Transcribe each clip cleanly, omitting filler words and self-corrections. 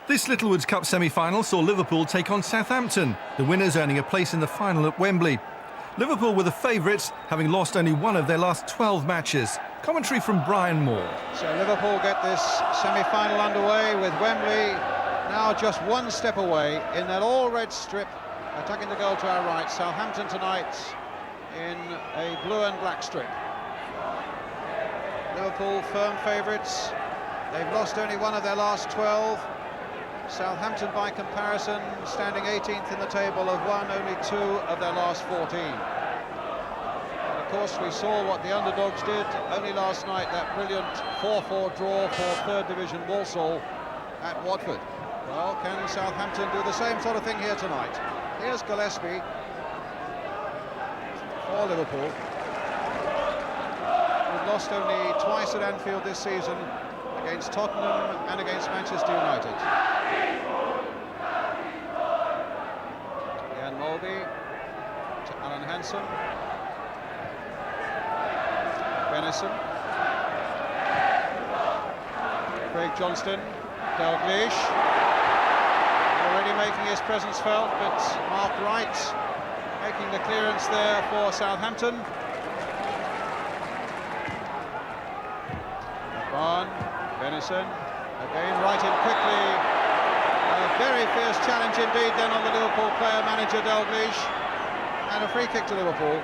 This Littlewoods Cup semi-final saw Liverpool take on Southampton, the winners earning a place in the final at Wembley. Liverpool were the favourites, having lost only one of their last 12 matches. Commentary from Brian Moore. So Liverpool get this semi-final underway with Wembley now just one step away in that all-red strip, attacking the goal to our right. Southampton tonight in a blue and black strip. Liverpool firm favourites. They've lost only one of their last 12. Southampton, by comparison, standing 18th in the table, have won only 2 of their last 14. And of course, we saw what the underdogs did only last night, that brilliant 4-4 draw for 3rd Division Walsall at Watford. Well, can Southampton do the same sort of thing here tonight? Here's Gillespie for Liverpool. We've lost only twice at Anfield this season, against Tottenham and against Manchester United. Ian Mulvey to Alan Hansen. Benison. Craig Johnston. Dalglish. Already making his presence felt, but Mark Wright making the clearance there for Southampton. Barn. Benison, again right in quickly. A very fierce challenge indeed then on the Liverpool player-manager Dalglish, and a free kick to Liverpool.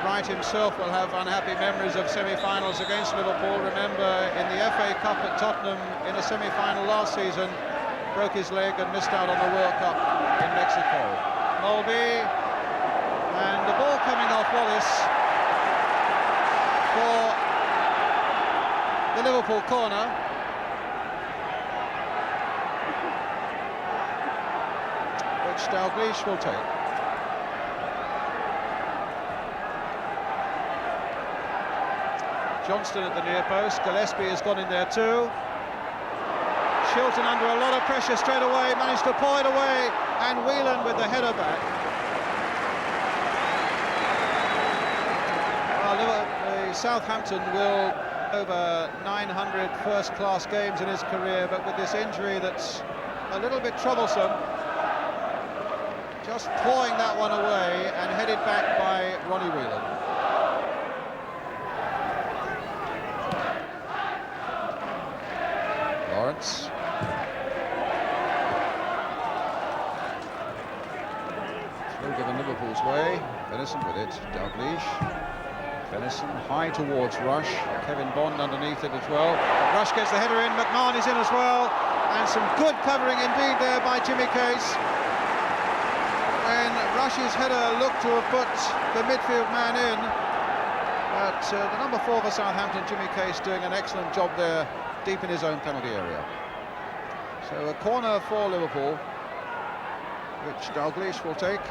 Wright himself will have unhappy memories of semi-finals against Liverpool. Remember, in the FA Cup at Tottenham in a semi-final last season, broke his leg and missed out on the World Cup in Mexico. Mulvey, and the ball coming off Wallace for the Liverpool corner. Which Dalglish will take. Johnston at the near post. Gillespie has gone in there too. Shilton under a lot of pressure straight away, managed to pull it away, and Whelan with the header back. Well, Southampton will over 900 first-class games in his career, but with this injury that's a little bit troublesome, just pawing that one away and headed back by Ronnie Whelan. Lawrence. Throw given Liverpool's way. Benison with it. Dalglish. Benison high towards Rush. Kevin Bond underneath it as well. Rush gets the header in. McMahon is in as well. And some good covering indeed there by Jimmy Case. When Rush's header looked to have put the midfield man in. But the number 4 for Southampton, Jimmy Case, doing an excellent job there, deep in his own penalty area. So a corner for Liverpool, which Dalglish will take.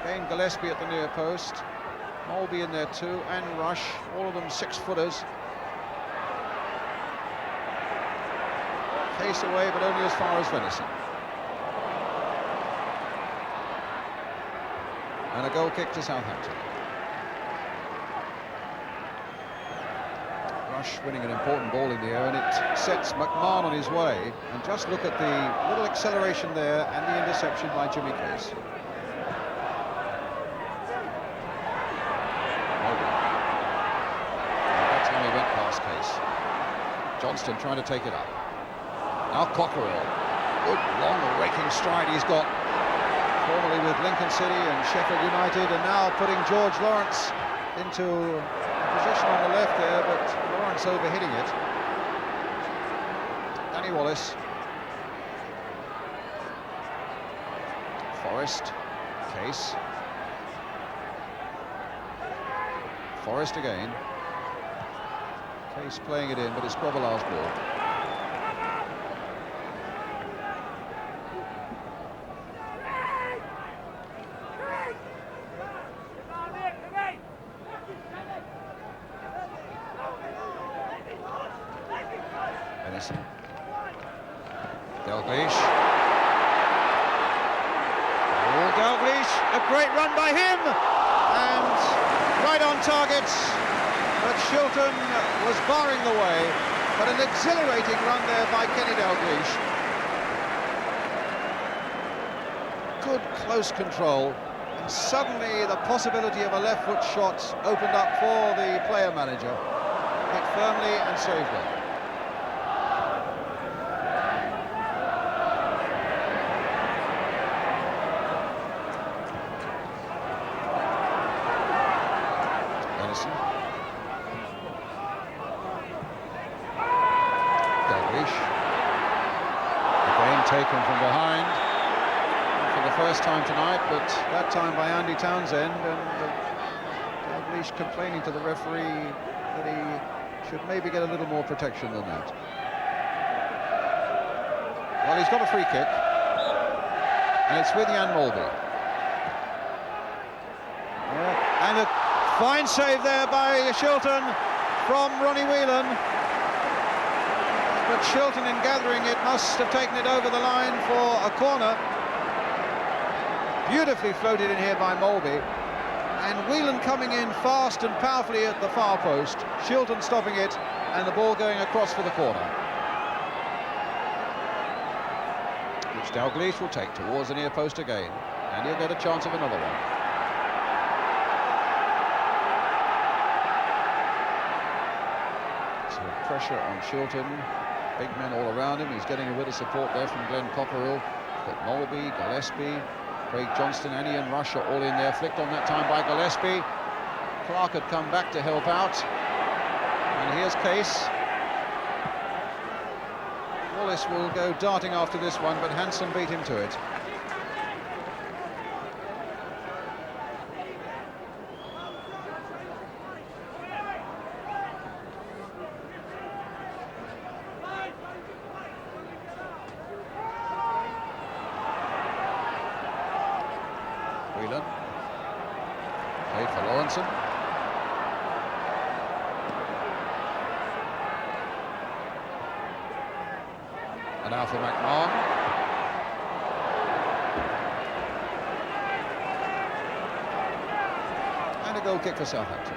Again, Gillespie at the near post. Mulvey in there too, and Rush, all of them 6-footers. Case away, but only as far as Venison. And a goal kick to Southampton. Rush winning an important ball in the air, and it sets McMahon on his way. And just look at the little acceleration there and the interception by Jimmy Case. Johnston trying to take it up. Now Cockerell. Good long raking stride he's got. Formerly with Lincoln City and Sheffield United, and now putting George Lawrence into a position on the left there, but Lawrence overhitting it. Danny Wallace. Forrest. Case. Forrest again. Case playing it in, but it's Grobbelaar's ball. Benison. Dalglish. Oh, Dalglish, a great run by him, and right on target. But Shilton was barring the way. But an exhilarating run there by Kenny Dalglish. Good close control, and suddenly the possibility of a left foot shot opened up for the player manager. Hit firmly and saved well. Taken from behind for the first time tonight, but that time by Andy Townsend, and Dalglish complaining to the referee that he should maybe get a little more protection than that. Well, he's got a free kick, and it's with Jan Molby. Yeah. And a fine save there by Shilton from Ronnie Whelan. But Shilton, in gathering it, must have taken it over the line for a corner. Beautifully floated in here by Molby. And Whelan coming in fast and powerfully at the far post. Shilton stopping it, and the ball going across for the corner. Which Dalglish will take towards the near post again. And he'll get a chance of another one. So pressure on Shilton. Big men all around him. He's getting a bit of support there from Glenn Cockerill. But Molby, Gillespie, Craig Johnston, Annie and Rush are all in there. Flicked on that time by Gillespie. Clark had come back to help out. And here's Case. Wallace will go darting after this one, but Hansen beat him to it. Whelan played for Lawrenson. And now for McMahon. And a goal kick for Southampton.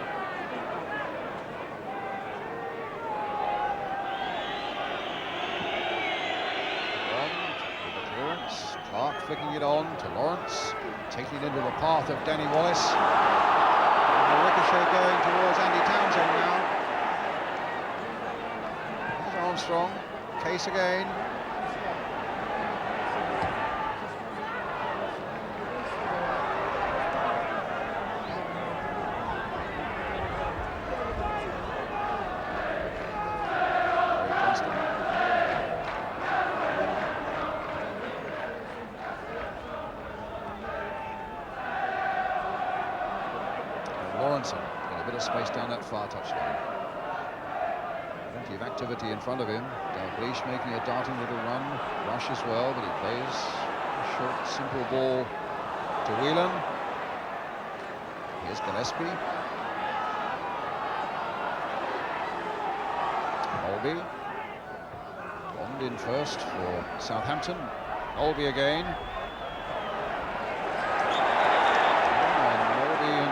Clark flicking it on to Lawrence, taking it into the path of Danny Wallace. And the ricochet going towards Andy Townsend now. There's Armstrong, Case again. Lawrenson got a bit of space down that far touchline. Plenty of activity in front of him. Dalglish making a darting little run. Rush as well, but he plays a short, simple ball to Whelan. Here's Gillespie. Molby. Bond in first for Southampton. Molby again.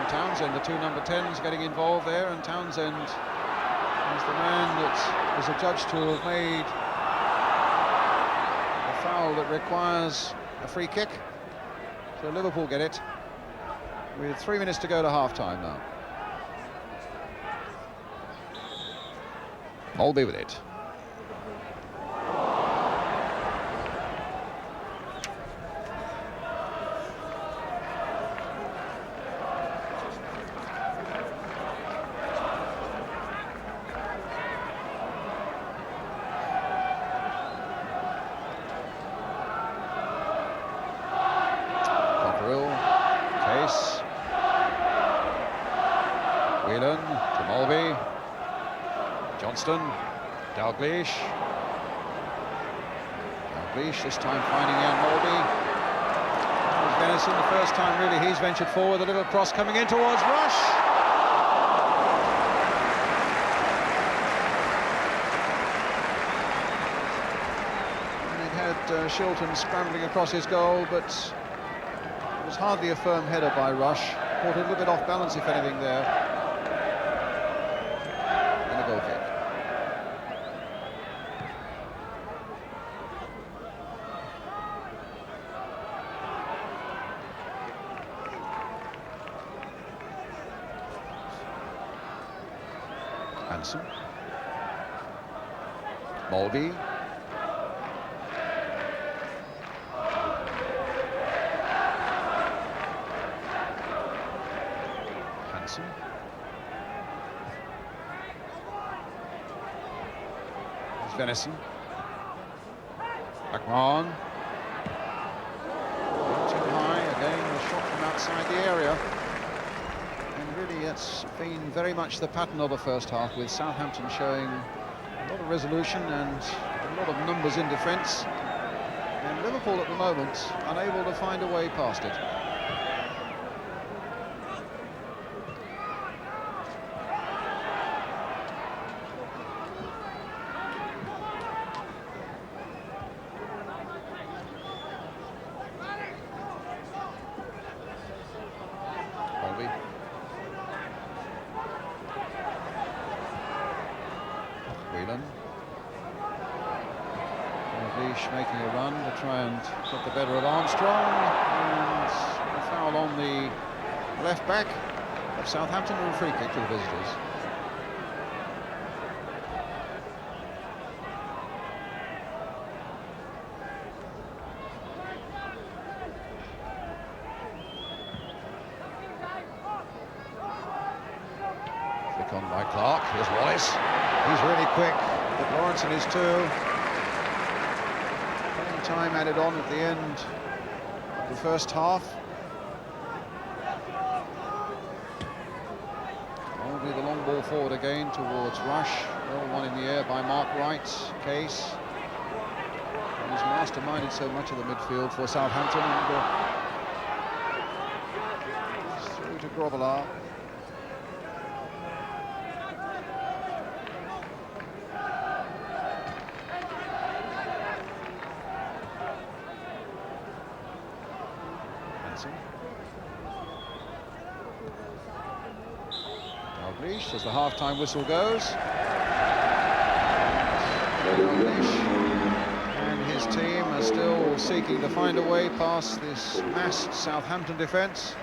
Townsend, the two number 10s getting involved there, and Townsend is the man that is adjudged to have made a foul that requires a free kick. So Liverpool get it with 3 minutes to go to half-time now. Molby with it. Case. Whelan to Molby. Johnston. Dalglish. Dalglish this time finding Jan Molby. Venison, the first time really he's ventured forward. The little cross coming in towards Rush. And it had Shilton scrambling across his goal, but it was hardly a firm header by Rush. Caught a little bit off balance, if anything, there. And a goal kick. Hansen. Mulvey. Hansen. There's Venison. McMahon. Too high, again a shot from outside the area. And really it's been very much the pattern of the first half, with Southampton showing a lot of resolution and a lot of numbers in defence. And Liverpool at the moment unable to find a way past it. Making a run to try and get the better of Armstrong, and a foul on the left back of Southampton and a free kick to the visitors. Flick on by Clark. Here's Wallace. He's really quick, but Lawrence is too. Time added on at the end of the first half. Only the long ball forward again towards Rush. Well, one in the air by Mark Wright. Case, who's masterminded so much of the midfield for Southampton, and through to Grobbelaar. Dalglish as the half-time whistle goes. Dalglish and his team are still seeking to find a way past this massed Southampton defence.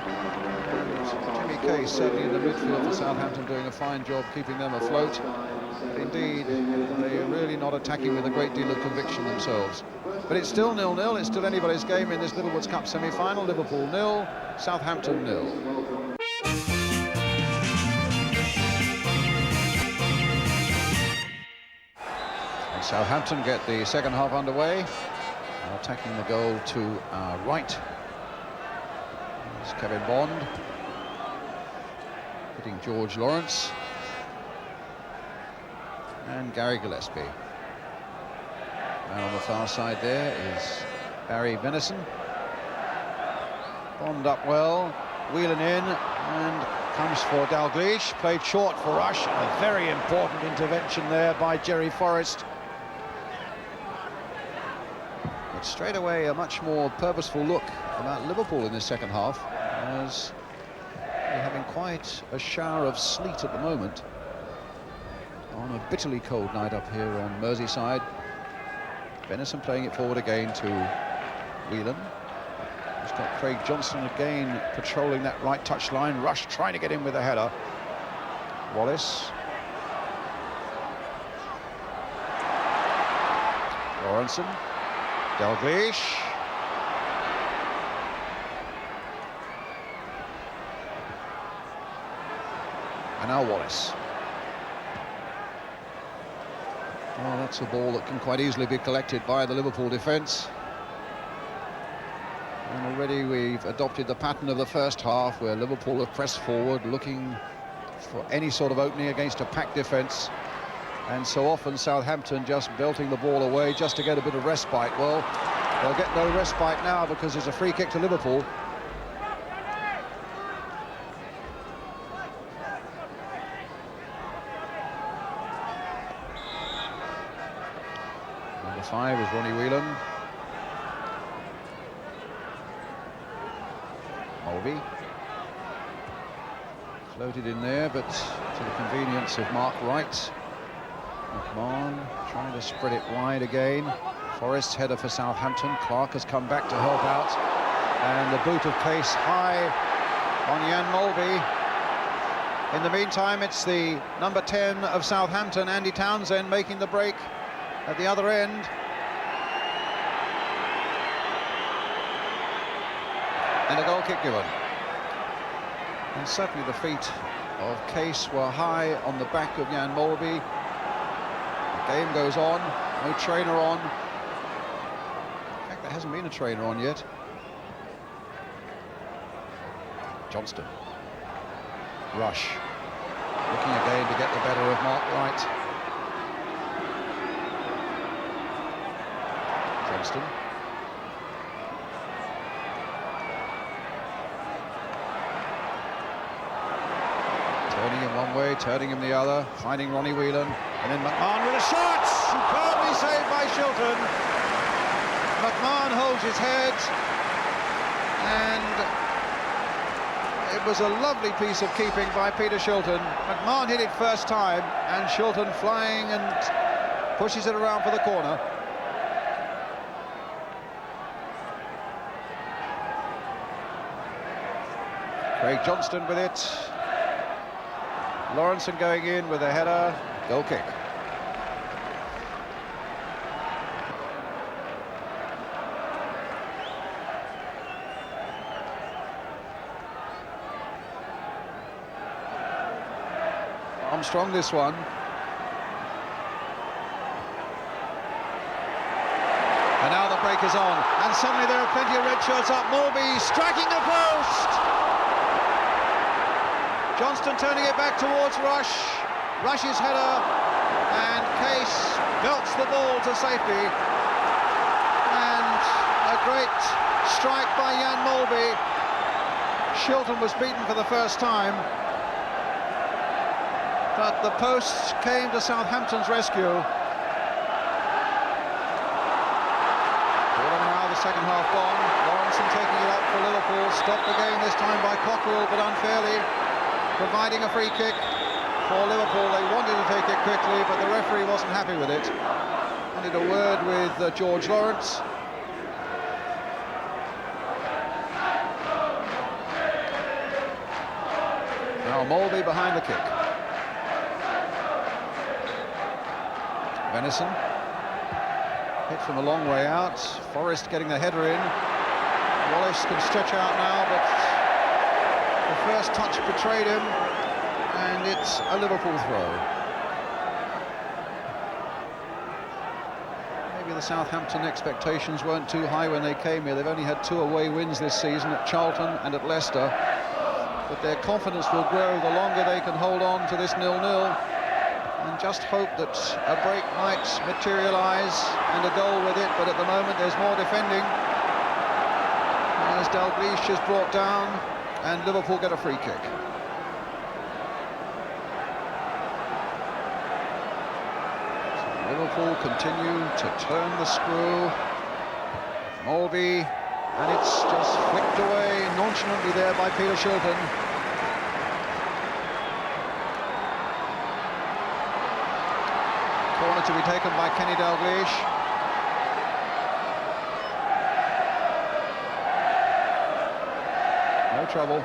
And Jimmy Case certainly in the midfield for Southampton doing a fine job keeping them afloat. But indeed, they are really not attacking with a great deal of conviction themselves. But it's still 0-0, it's still anybody's game in this Littlewoods Cup semi-final. Liverpool 0, Southampton 0. And Southampton get the second half underway. Attacking the goal to our right. There's Kevin Bond. Hitting George Lawrence. And Gary Gillespie. And on the far side there is Barry Venison. Bond up well, wheeling in, and comes for Dalglish. Played short for Rush. A very important intervention there by Jerry Forrest. But straight away a much more purposeful look about Liverpool in the second half, as they're having quite a shower of sleet at the moment on a bitterly cold night up here on Merseyside. Venison playing it forward again to Whelan. He's got Craig Johnson again patrolling that right touchline. Rush trying to get in with a header. Wallace. Lawrenson. Dalglish. And now Wallace. Well, that's a ball that can quite easily be collected by the Liverpool defence. And already we've adopted the pattern of the first half, where Liverpool have pressed forward looking for any sort of opening against a packed defence. And so often Southampton just belting the ball away just to get a bit of respite. Well, they'll get no respite now because there's a free kick to Liverpool. Number 5 is Ronnie Whelan. Mulvey. Floated in there, but to the convenience of Mark Wright. McMahon trying to spread it wide again. Forrest's header for Southampton. Clark has come back to help out. And the boot of pace high on Jan Mulvey. In the meantime, it's the number 10 of Southampton, Andy Townsend, making the break at the other end. And a goal kick given. And certainly the feet of Case were high on the back of Jan Molby. The game goes on, no trainer on. In fact, there hasn't been a trainer on yet. Johnston. Rush. Looking again to get the better of Mark Wright. Johnston. Turning him one way, turning him the other, finding Ronnie Whelan, and then McMahon with a shot! Superbly saved by Shilton. McMahon holds his head, and it was a lovely piece of keeping by Peter Shilton. McMahon hit it first time, and Shilton flying and pushes it around for the corner. Craig Johnston with it. Lawrenson going in with a header, goal kick. Armstrong this one. And now the break is on, and suddenly there are plenty of red shirts up. Molby striking the post. Johnston turning it back towards Rush. Rush's header, and Case belts the ball to safety. And a great strike by Jan Molby. Shilton was beaten for the first time, but the post came to Southampton's rescue. Now the second half gone. Lawrenson taking it up for Liverpool. Stopped the game this time by Cockrell, but unfairly, providing a free kick for Liverpool. They wanted to take it quickly, but the referee wasn't happy with it. Wanted a word with George Lawrence. Now Molby behind the kick. Venison. Hit from a long way out. Forrest getting the header in. Wallace can stretch out now, but the first touch betrayed him, and it's a Liverpool throw. Maybe the Southampton expectations weren't too high when they came here. They've only had 2 away wins this season, at Charlton and at Leicester. But their confidence will grow the longer they can hold on to this 0-0, and just hope that a break might materialise and a goal with it. But at the moment there's more defending, as Dalglish is brought down, and Liverpool get a free kick. So Liverpool continue to turn the screw. Molby, and it's just flicked away nonchalantly there by Peter Shilton. Corner to be taken by Kenny Dalglish. No trouble.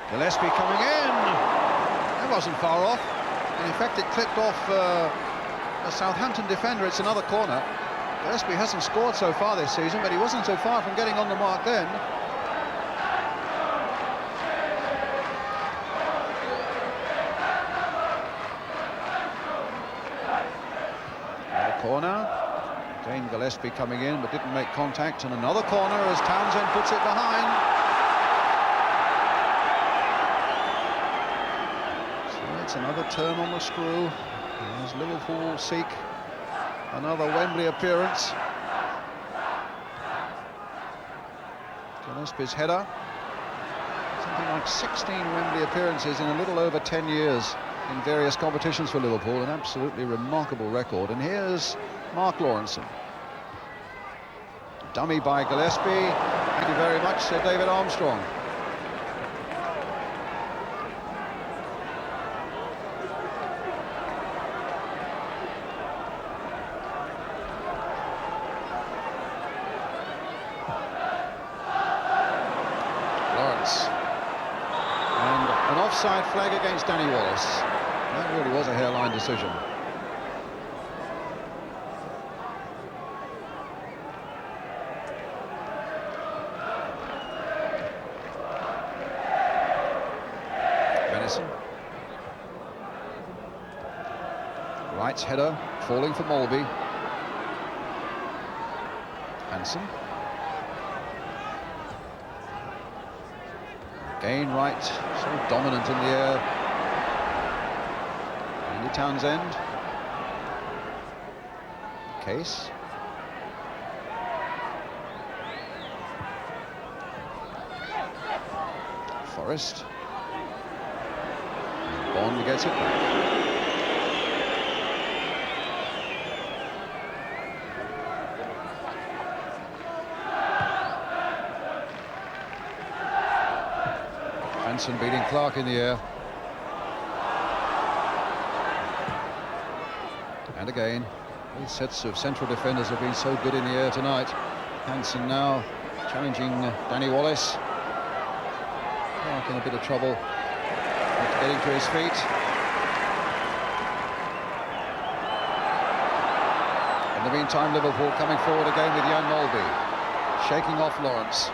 Gillespie coming in. That wasn't far off. And in fact, it clipped off a Southampton defender. It's another corner. Gillespie hasn't scored so far this season, but he wasn't so far from getting on the mark then. Corner. Again Gillespie coming in, but didn't make contact, and another corner as Townsend puts it behind. So it's another turn on the screw as Liverpool seek another Wembley appearance. Gillespie's header. Something like 16 Wembley appearances in a little over 10 years. In various competitions for Liverpool, an absolutely remarkable record. And here's Mark Lawrenson. Dummy by Gillespie. Thank you very much, said David Armstrong. offside flag against Danny Wallace. That really was a hairline decision. Venison. Wright's header falling for Molby. Hansen. Again, Wright, so dominant in the air. Andy Townsend. Case. Forrest. Bond gets it back. Hansen beating Clark in the air. And again, these sets of central defenders have been so good in the air tonight. Hansen now challenging Danny Wallace. Clark in a bit of trouble getting to his feet. In the meantime, Liverpool coming forward again with Jan Molby, shaking off Lawrence.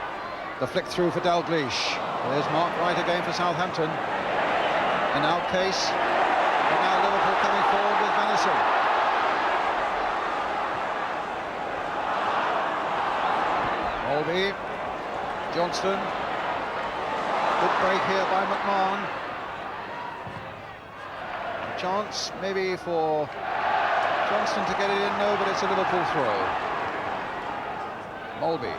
The flick through for Dalglish. There's Mark Wright again for Southampton. And now Case. And now Liverpool coming forward with Venison. Molby. Johnston. Good break here by McMahon. A chance maybe for Johnston to get it in. No, but it's a Liverpool throw. Molby.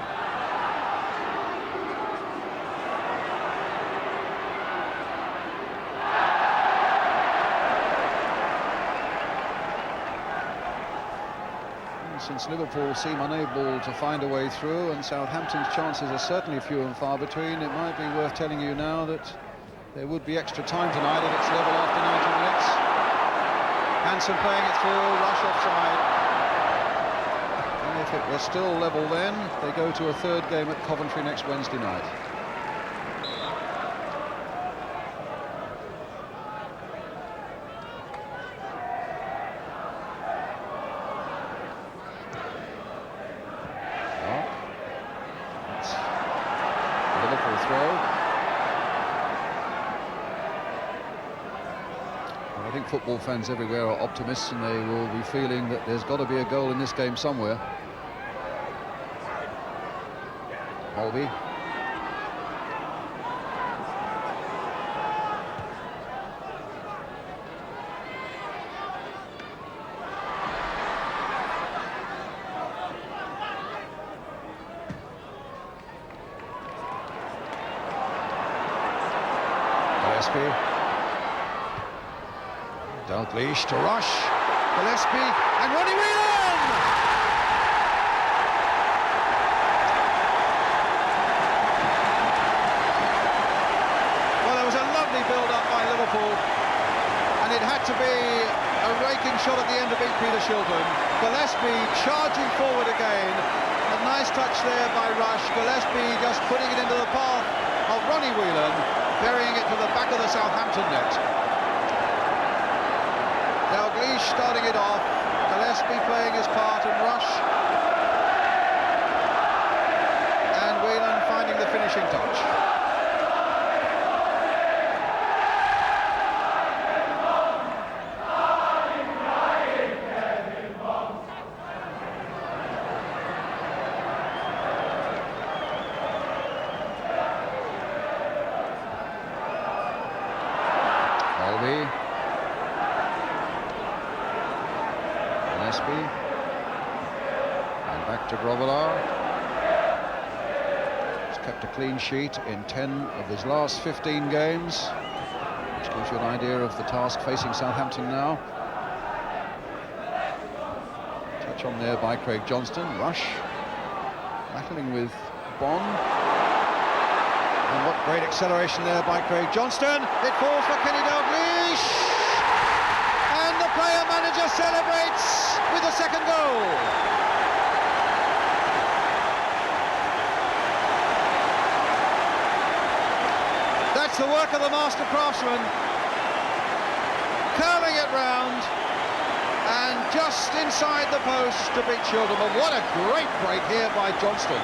Since Liverpool seem unable to find a way through and Southampton's chances are certainly few and far between, it might be worth telling you now that there would be extra time tonight and it's level after 90 minutes. Hansen playing it through, Rush offside. And if it was still level then, they go to a third game at Coventry next Wednesday night. I think football fans everywhere are optimists and they will be feeling that there's got to be a goal in this game somewhere. Molby. Gillespie. Dalglish to Rush, Gillespie and Ronnie Whelan! Well, there was a lovely build-up by Liverpool and it had to be a raking shot at the end to beat Peter Shilton. Gillespie charging forward again, a nice touch there by Rush. Gillespie just putting it into the path of Ronnie Whelan, burying it to the back of the Southampton net. Dalglish starting it off, Gillespie playing his part and Rush, and Whelan finding the finishing touch. Molby. And back to Grobbelaar. He's kept a clean sheet in 10 of his last 15 games, which gives you an idea of the task facing Southampton now. Touch on there by Craig Johnston. Rush battling with Bond. And what great acceleration there by Craig Johnston. It falls for Kenny Dalglish. And the player-manager celebrates with a second goal. That's the word. work of the master craftsman, curling it round, and just inside the post to beat Chiltern. But what a great break here by Johnston.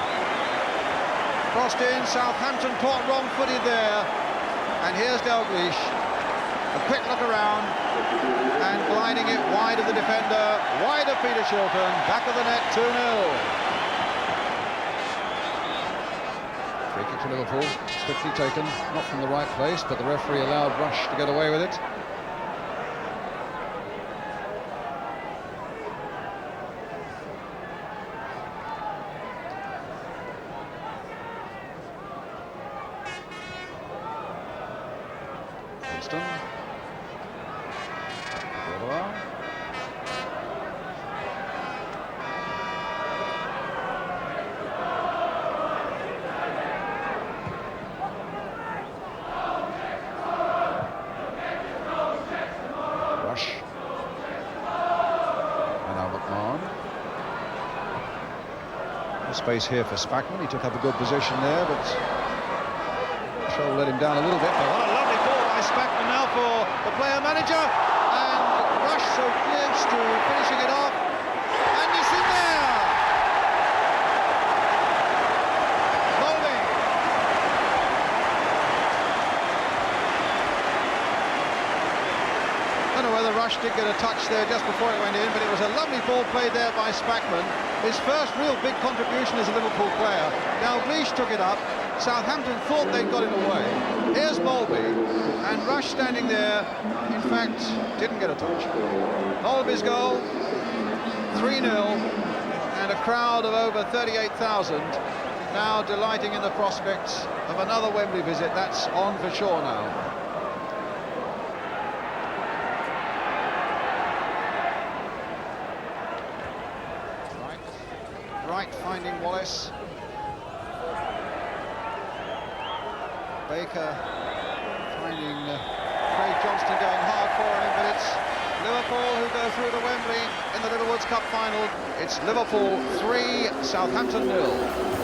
Crossed in, Southampton caught wrong-footed there, and here's Dalglish. A quick look around, and gliding it wide of the defender, wide of Peter Chiltern, back of the net, 2-0. Free kick to Liverpool, quickly taken, not from the right place, but the referee allowed Rush to get away with it. Winston. Rush. And now McMahon. The space here for Spackman. He took up a good position there, but Shoal let him down a little bit. But what a lovely ball by Spackman now for the player manager. And Rush so close to finishing it off. And he's in there! Bowling. I don't know whether Rush did get a touch there just before it went in, but it was a lovely ball played there by Spackman. His first real big contribution as a Liverpool player. Dalglish took it up. Southampton thought they'd got it away. Here's Molby, and Rush standing there, in fact, didn't get a touch. Molby's goal, 3-0, and a crowd of over 38,000 now delighting in the prospects of another Wembley visit. That's on for sure now. Right finding Wallace. Baker finding Craig Johnston going hard for him, but it's Liverpool who go through to Wembley in the Little Woods Cup final. It's Liverpool 3, Southampton 0.